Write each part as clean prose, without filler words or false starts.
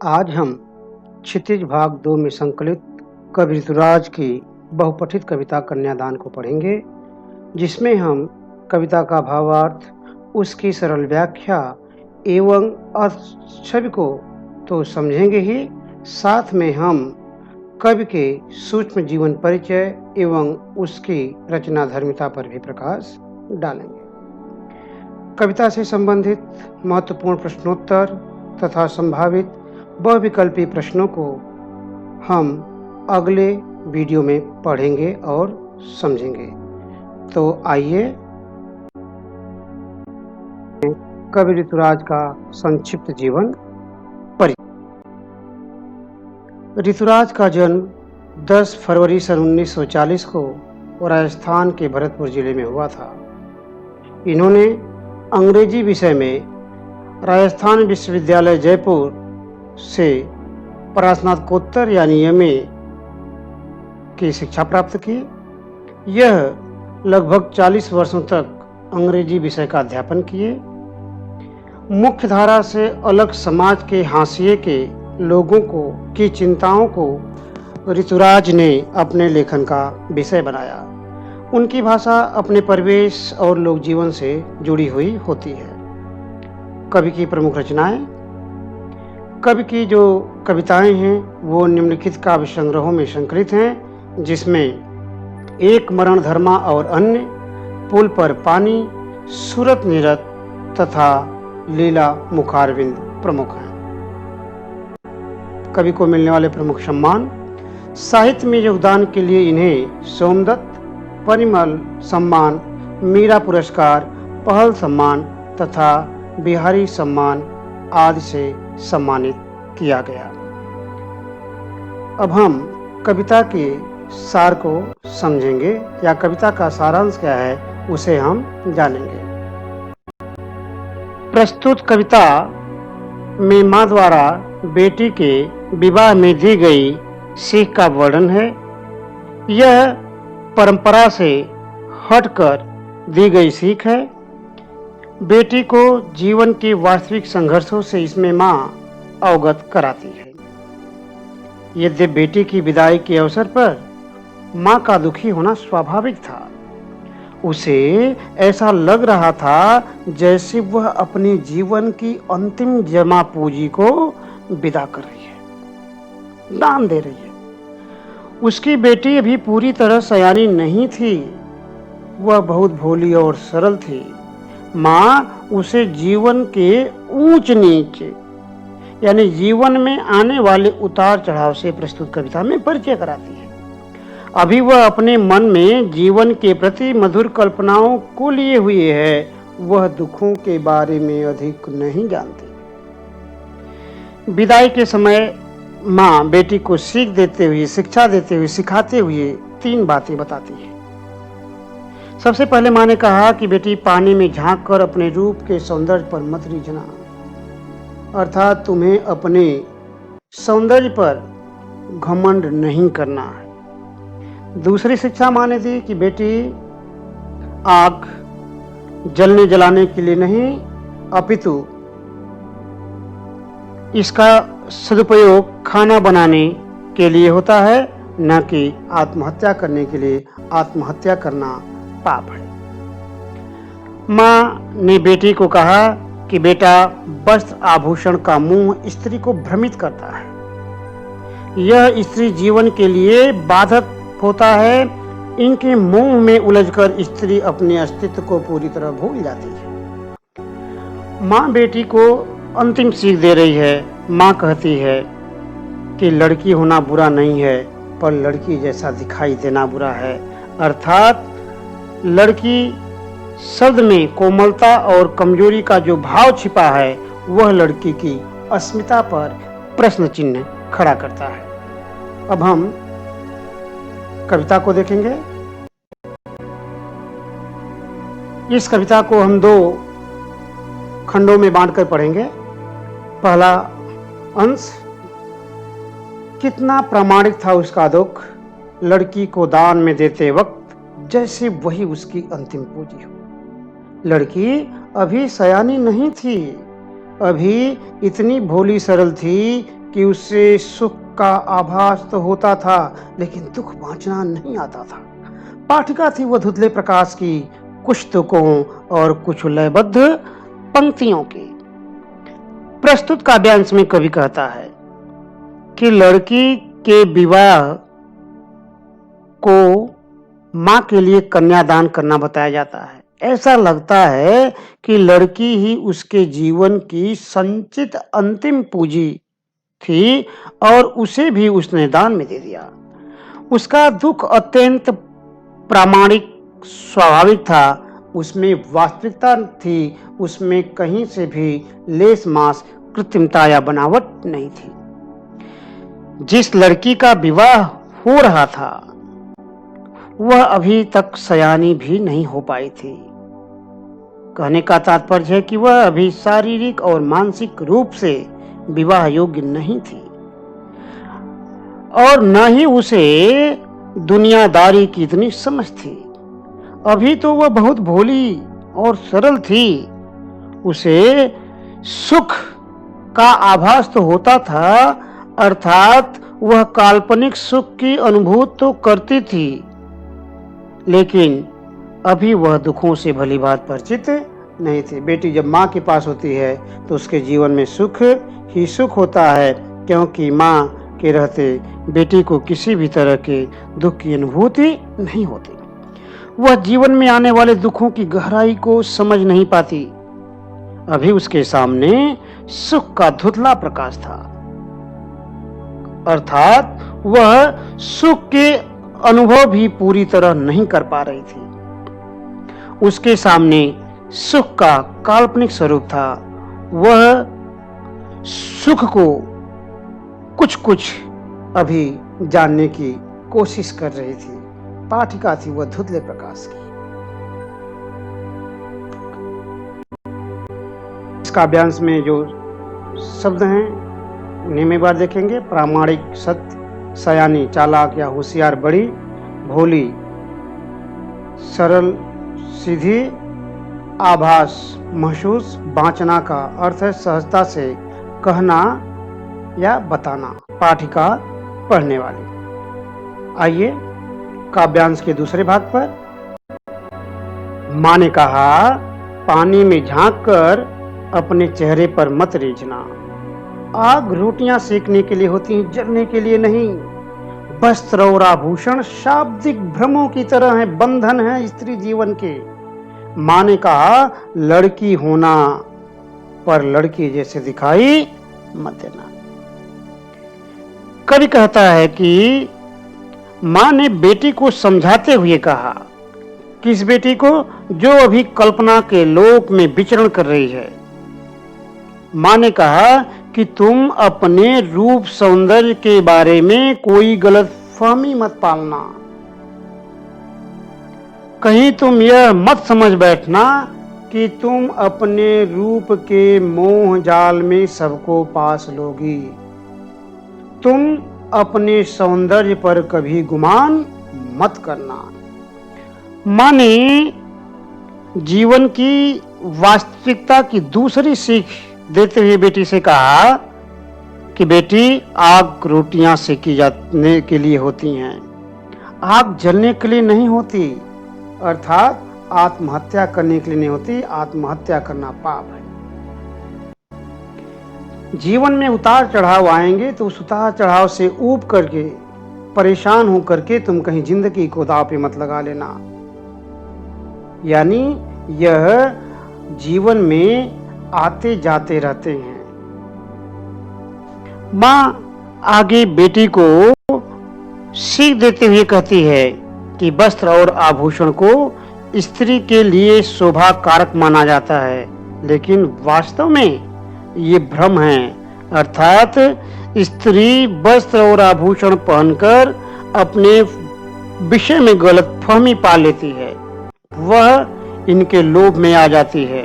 आज हम क्षितिज भाग 2 में संकलित कवि ऋतुराज की बहुपठित कविता कन्यादान को पढ़ेंगे, जिसमें हम कविता का भावार्थ, उसकी सरल व्याख्या एवं अर्थ छवि को तो समझेंगे ही, साथ में हम कवि के सूक्ष्म जीवन परिचय एवं उसकी रचना धर्मिता पर भी प्रकाश डालेंगे। कविता से संबंधित महत्वपूर्ण प्रश्नोत्तर तथा संभावित बहुविकल्पी प्रश्नों को हम अगले वीडियो में पढ़ेंगे और समझेंगे। तो आइए कवि ऋतुराज का संक्षिप्त जीवन परिचय। ऋतुराज का जन्म 10 फरवरी सन 1940 को राजस्थान के भरतपुर जिले में हुआ था। इन्होंने अंग्रेजी विषय में राजस्थान विश्वविद्यालय जयपुर से स्नातकोत्तर यानी एमए की शिक्षा प्राप्त की। यह लगभग 40 वर्षों तक अंग्रेजी विषय का अध्यापन किए। मुख्य धारा से अलग समाज के हाशिए के लोगों की चिंताओं को ऋतुराज ने अपने लेखन का विषय बनाया। उनकी भाषा अपने परिवेश और लोक जीवन से जुड़ी हुई होती है। कवि की प्रमुख रचनाएं। कवि की जो कविताएं हैं वो निम्नलिखित काव्य संग्रहों में संकलित हैं, जिसमें एक मरण धर्मा और अन्य, पुल पर पानी, सूरत निरत तथा लीला मुखारविंद प्रमुख हैं। कवि को मिलने वाले प्रमुख सम्मान। साहित्य में योगदान के लिए इन्हें सोमदत्त, परिमल सम्मान, मीरा पुरस्कार, पहल सम्मान तथा बिहारी सम्मान आदि से सम्मानित किया गया। अब हम कविता के सार को समझेंगे, या कविता का सारांश क्या है उसे हम जानेंगे। प्रस्तुत कविता में मां द्वारा बेटी के विवाह में दी गई सीख का वर्णन है। यह परंपरा से हटकर दी गई सीख है। बेटी को जीवन के वास्तविक संघर्षों से इसमें मां अवगत कराती है। यद्यपि बेटी की विदाई के अवसर पर मां का दुखी होना स्वाभाविक था। उसे ऐसा लग रहा था जैसे वह अपने जीवन की अंतिम जमा पूंजी को विदा कर रही है, दान दे रही है। उसकी बेटी अभी पूरी तरह सयानी नहीं थी। वह बहुत भोली और सरल थी। मां उसे जीवन के ऊंच नीच यानी जीवन में आने वाले उतार चढ़ाव से प्रस्तुत कविता में परिचय कराती है। अभी वह अपने मन में जीवन के प्रति मधुर कल्पनाओं को लिए हुए है। वह दुखों के बारे में अधिक नहीं जानती। विदाई के समय मां बेटी को सीख देते हुए, शिक्षा देते हुए, सिखाते हुए 3 बातें बताती है। सबसे पहले मां ने कहा कि बेटी, पानी में झांक कर अपने रूप के सौंदर्य पर मत रीझना, अर्थात तुम्हें अपने सौंदर्य पर घमंड नहीं करना है। दूसरी शिक्षा मां ने दी कि बेटी, आग जलने जलाने के लिए नहीं, अपितु इसका सदुपयोग खाना बनाने के लिए होता है, न कि आत्महत्या करने के लिए। आत्महत्या करना पाप है। मां ने बेटी को कहा कि बेटा, वस्त्र आभूषण का मुंह स्त्री को भ्रमित करता है। यह स्त्री जीवन के लिए बाधक होता है। इनके मुंह में उलझकर स्त्री अपने अस्तित्व को पूरी तरह भूल जाती है। मां बेटी को अंतिम सीख दे रही है। मां कहती है कि लड़की होना बुरा नहीं है, पर लड़की जैसा दिखाई देना बुरा है। अर्थात लड़की शब्द में कोमलता और कमजोरी का जो भाव छिपा है, वह लड़की की अस्मिता पर प्रश्न चिन्ह खड़ा करता है। अब हम कविता को देखेंगे। इस कविता को हम 2 खंडों में बांटकर पढ़ेंगे। पहला अंश, कितना प्रामाणिक था उसका दुख, लड़की को दान में देते वक्त जैसे वही उसकी अंतिम पूंजी हो। लड़की अभी सयानी नहीं थी, अभी इतनी भोली सरल थी कि उसे सुख का आभास तो होता था, लेकिन दुख बांचना नहीं आता था। पाठिका थी वह धुंधले प्रकाश की, कुछ तुकों और कुछ लयबद्ध पंक्तियों की। प्रस्तुत काव्यांश में कवि कहता है कि लड़की के विवाह को मां के लिए कन्यादान करना बताया जाता है। ऐसा लगता है कि लड़की ही उसके जीवन की संचित अंतिम पूंजी थी और उसे भी उसने दान में दे दिया। उसका दुख अत्यंत प्रामाणिक स्वाभाविक था, उसमें वास्तविकता थी, उसमें कहीं से भी लेस मास कृत्रिमता या बनावट नहीं थी। जिस लड़की का विवाह हो रहा था वह अभी तक सयानी भी नहीं हो पाई थी। कहने का तात्पर्य है कि वह अभी शारीरिक और मानसिक रूप से विवाह योग्य नहीं थी और न ही उसे दुनियादारी की इतनी समझ थी। अभी तो वह बहुत भोली और सरल थी। उसे सुख का आभास तो होता था, अर्थात वह काल्पनिक सुख की अनुभूति तो करती थी, लेकिन अभी वह दुखों से भली बात परिचित नहीं थी। बेटी जब माँ के पास होती है तो उसके जीवन में सुख ही सुख होता है, क्योंकि माँ के रहते बेटी को किसी भी तरह के दुख की अनुभूति नहीं होती। वह जीवन में आने वाले दुखों की गहराई को समझ नहीं पाती। अभी उसके सामने सुख का धुंधला प्रकाश था, अर्थात वह सुख के अनुभव भी पूरी तरह नहीं कर पा रही थी। उसके सामने सुख का काल्पनिक स्वरूप था। वह सुख को कुछ कुछ अभी जानने की कोशिश कर रही थी। पाठिका थी वह धुंधले प्रकाश की। इस काव्यांश में जो शब्द हैं उन्हें में बार देखेंगे। प्रामाणिक, सत्य, सयानी, चालाक या होशियार, बड़ी, भोली, सरल, सीधी, आभास, महसूस, बांचना का अर्थ है सहजता से कहना या बताना। पाठिका पढ़ने वाली। आइए काव्यांश के दूसरे भाग पर। माँ ने कहा, पानी में झांक कर अपने चेहरे पर मत रीझना। आग रोटियां सेकने के लिए होती हैं, जलने के लिए नहीं। वस्त्र और आभूषण शाब्दिक भ्रमों की तरह है, बंधन है स्त्री जीवन के। माँ ने कहा, लड़की होना पर लड़की जैसे दिखाई मत देना। कवि कहता है कि माँ ने बेटी को समझाते हुए कहा, किस बेटी को? जो अभी कल्पना के लोक में विचरण कर रही है। माँ ने कहा कि तुम अपने रूप सौंदर्य के बारे में कोई गलत फहमी मत पालना। कहीं तुम यह मत समझ बैठना कि तुम अपने रूप के मोह जाल में सबको पास लोगी। तुम अपने सौंदर्य पर कभी गुमान मत करना। माँ ने जीवन की वास्तविकता की दूसरी सीख देते हुए बेटी से कहा कि बेटी, आग रोटियां सेकी जाने के लिए होती हैं, आग जलने के लिए नहीं होती। अर्थात आत्महत्या करने के लिए नहीं होती। आत्महत्या करना पाप है। जीवन में उतार चढ़ाव आएंगे तो उस उतार चढ़ाव से ऊब करके, परेशान हो करके तुम कहीं जिंदगी को दांव पे मत लगा लेना। यानी यह जीवन में आते जाते रहते हैं। माँ आगे बेटी को सीख देते हुए कहती है कि वस्त्र और आभूषण को स्त्री के लिए शोभा कारक माना जाता है, लेकिन वास्तव में ये भ्रम है। अर्थात स्त्री वस्त्र और आभूषण पहनकर अपने विषय में गलत फहमी पा लेती है, वह इनके लोभ में आ जाती है।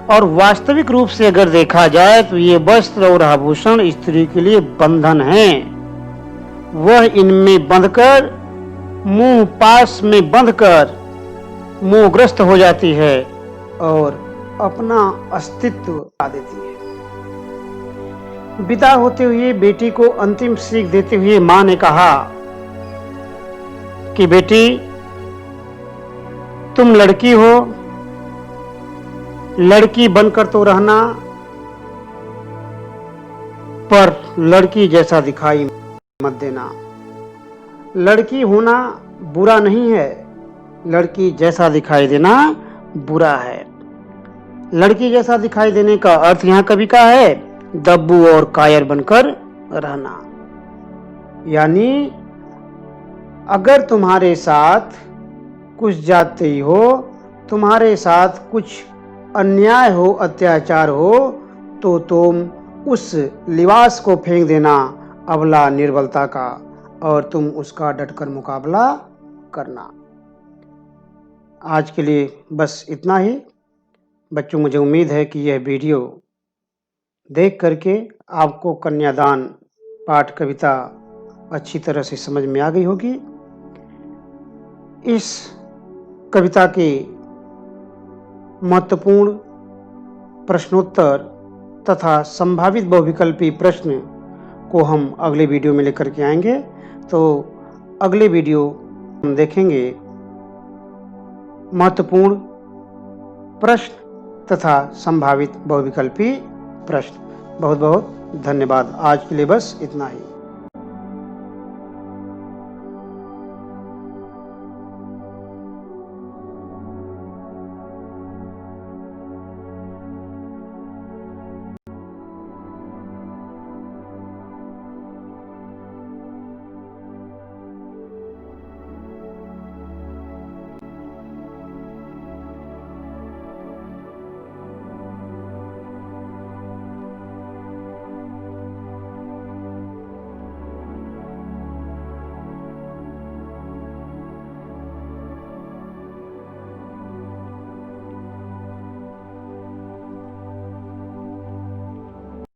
और वास्तविक रूप से अगर देखा जाए तो ये वस्त्र और आभूषण स्त्री के लिए बंधन हैं। वह इनमें बंधकर, मुंह पास में बंधकर मोहग्रस्त हो जाती है और अपना अस्तित्व पा देती है। विदा होते हुए बेटी को अंतिम सीख देते हुए मां ने कहा कि बेटी, तुम लड़की हो, लड़की बनकर तो रहना, पर लड़की जैसा दिखाई मत देना। लड़की होना बुरा नहीं है, लड़की जैसा दिखाई देना बुरा है। लड़की जैसा दिखाई देने का अर्थ यहां कवि का है दब्बू और कायर बनकर रहना। यानी अगर तुम्हारे साथ कुछ जाति हो, तुम्हारे साथ कुछ अन्याय हो, अत्याचार हो, तो तुम उस लिबास को फेंक देना अबला निर्बलता का, और तुम उसका डटकर मुकाबला करना। आज के लिए बस इतना ही। बच्चों, मुझे उम्मीद है कि यह वीडियो देख करके आपको कन्यादान पाठ कविता अच्छी तरह से समझ में आ गई होगी। इस कविता के महत्वपूर्ण प्रश्नोत्तर तथा संभावित बहुविकल्पी प्रश्न को हम अगले वीडियो में लेकर के आएंगे। तो अगले वीडियो हम देखेंगे महत्वपूर्ण प्रश्न तथा संभावित बहुविकल्पी प्रश्न। बहुत बहुत धन्यवाद। आज के लिए बस इतना ही।